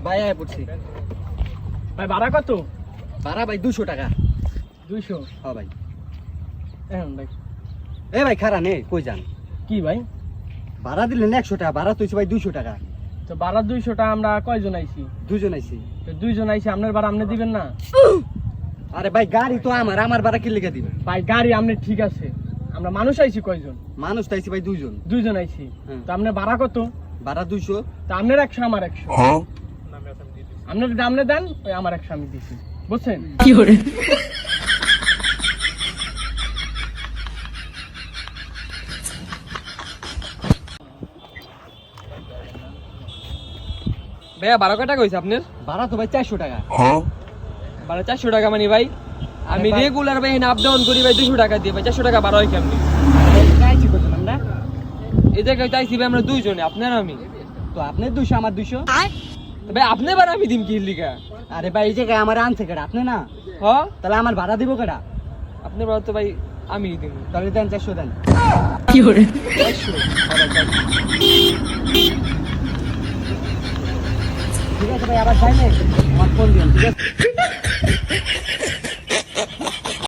ভাই আয় পড়ছি। ভাই ভাড়া কত? ভাড়া ভাই 200 টাকা। 200? হ্যাঁ ভাই। এখন ভাই এ ভাই খারা নে কই যান? কি ভাই? ভাড়া দিলেন 100 টাকা, ভাড়া তুইছে ভাই 200 টাকা। তো ভাড়া 200 টাকা, আমরা কয়জন আইছি? দুজন আইছি। তো দুইজন আইছি, আপনার ভাড়া আপনি দিবেন না? আরে ভাই গাড়ি তো আমার ভাড়া কি লেগে দিবেন? ভাই গাড়ি আপনি ঠিক আছে, আমরা মানুষ আইছি কয়জন? মানুষ তো আইছি ভাই দুজন। দুইজন আইছি। হুম। তো আপনার ভাড়া কত? ভাড়া 200। তো আপনার 100 আমার 100। আপনার আপনি দেন, ওই আমার 100 আমি দিছি, বুঝছেন? কি করে? ভাইয়া ভাড়া কয় টাকা হয়েছে আপনার? ভাড়া তো ভাই 400 টাকা। ভাড়া 400 টাকা মানে ভাই আমি ভাই- রেগুলার ভাই আপ ডাউন করি ভাই 200 টাকা দিয়ে ভাই 400 টাকা ভাড়া হয় কেমনি? আইছি কইছেন আমরা? এই জায়গায় চাইছি ভাই আমরা দুইজনে, আপনার আমি। তো আপনি 200 আমার 200। তো ভাই আপনি ভাড়া আমি দিন কি লিগা? আরে ভাই এই জায়গায় আমার আনছে কেডা? আপনি না? হ তাহলে আমার ভাড়া দিব কেডা? আপনার ভাড়া তো ভাই আমি দিন। তাহলে দেন 400 দেন। কি করে? ঠিক আছে ভাই, আবার যাই না আমার ফোন দিন, ঠিক আছে?